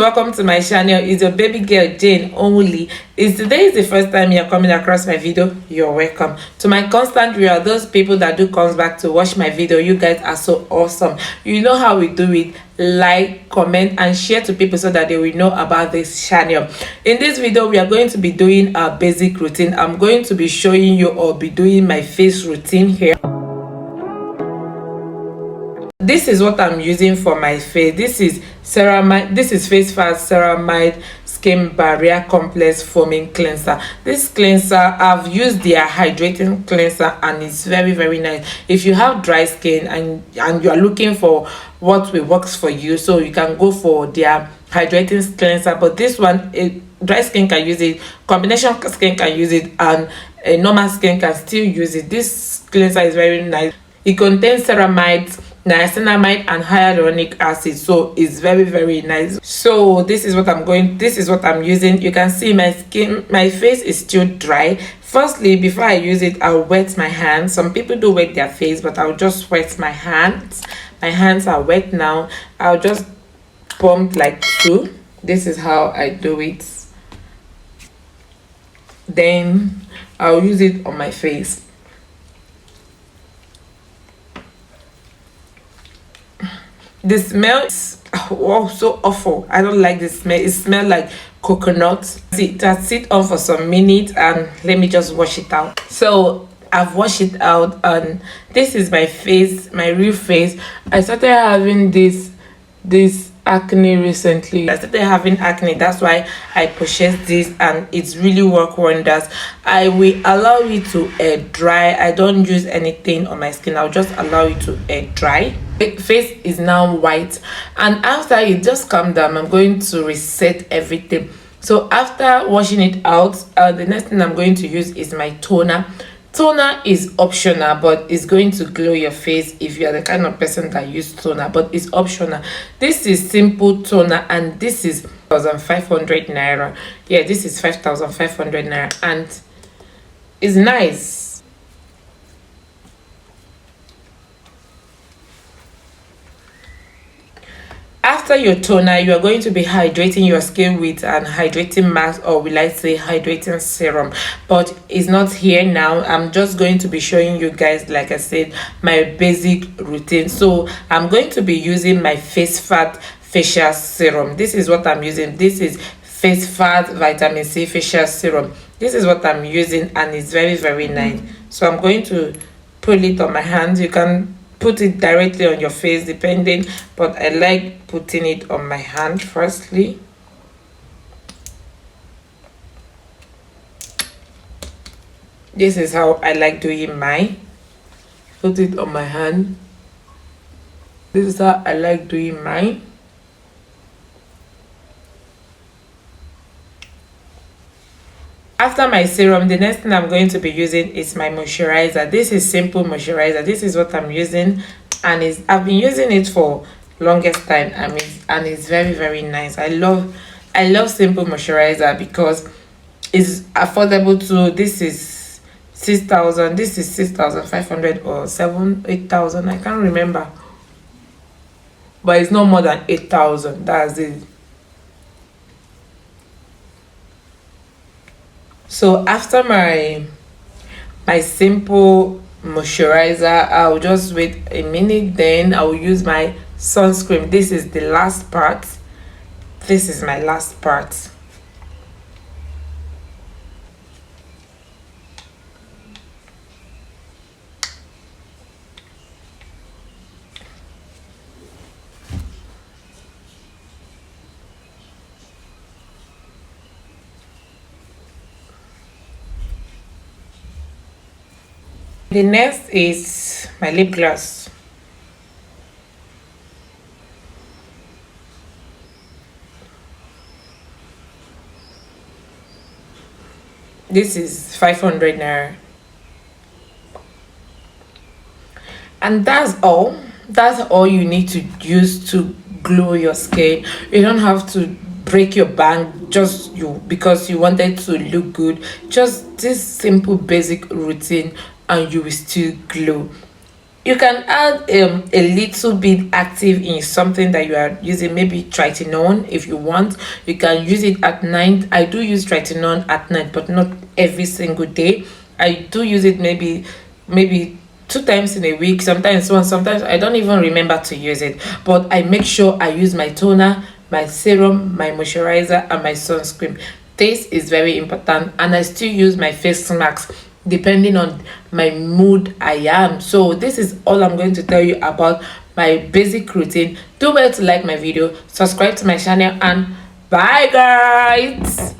Welcome to my channel. It's your baby girl Jane Only. If today is the first time you're coming across my video, you're welcome. To my constant viewer, those people that do comes back to watch my video, you guys are so awesome. You know how we do it. Like, comment and share to people so that they will know about this channel. In this video, we are going to be doing a basic routine. I'm going to be showing you or be doing my face routine here. This is what I'm using for my face. This is ceramide. This is Face Fast Ceramide Skin Barrier Complex Foaming Cleanser. This cleanser, I've used their hydrating cleanser and it's very nice. If you have dry skin and you are looking for what will works for you, so you can go for their hydrating cleanser. But this one, dry skin can use it, combination skin can use it, and a normal skin can still use it. This cleanser is very nice. It contains ceramides, niacinamide and hyaluronic acid, so it's very nice. So this is what I'm using. You can see my face is still dry. Firstly, before I use it, I'll wet my hands. Some people do wet their face, but I'll just wet my hands. My hands are wet now. I'll just pump like two. This is how I do it. Then I'll use it on my face. The smell is so awful. I don't like the smell. It smells like coconut. See, just sit on for some minutes and let me just wash it out. So I've washed it out and this is my face, my real face. I started having this acne recently. I started having acne, that's why I purchased this and it's really work wonders. I will allow it to air dry. I don't use anything on my skin. I'll just allow it to air dry. My face is now white and after it just calm down, I'm going to reset everything. So after washing it out, the next thing I'm going to use is my toner. Toner is optional, but it's going to glow your face if you are the kind of person that use toner, but it's optional. This is simple toner and this is 5,500 naira. Yeah, this is 5,500 naira and it's nice. After your toner, you are going to be hydrating your skin with an hydrating mask, or will I say hydrating serum, but it's not here now. I'm just going to be showing you guys, like I said, my basic routine. So I'm going to be using my Face Fat facial serum. This is what I'm using. This is Face Fat Vitamin C facial serum. This is what I'm using and it's very nice. So I'm going to put it on my hands. You can put it directly on your face depending, but I like putting it on my hand firstly. This is how I like doing mine. Put it on my hand. This is how I like doing mine. After my serum, the next thing I'm going to be using is my moisturizer. This is simple moisturizer. This is what I'm using and I've been using it for longest time. And it's very nice. I love simple moisturizer because it's affordable too. This is 6,000. This is 6,500 or 8,000. I can't remember, but it's not more than 8,000. That's it. So after my simple moisturizer, I'll just wait a minute, then I'll use my sunscreen. This is the last part. This is my last part. The next is my lip gloss. This is 500 naira. And that's all you need to use to glow your skin. You don't have to break your bank just because you wanted to look good. Just this simple basic routine and you will still glow. You can add a little bit active in something that you are using, maybe tretinoin if you want. You can use it at night. I do use tretinoin at night, but not every single day. I do use it maybe 2 times in a week, sometimes once, sometimes I don't even remember to use it. But I make sure I use my toner, my serum, my moisturizer, and my sunscreen. This is very important. And I still use my face mask depending on my mood I am. So this is all I'm going to tell you about my basic routine. Do well to like my video, subscribe to my channel, and bye guys.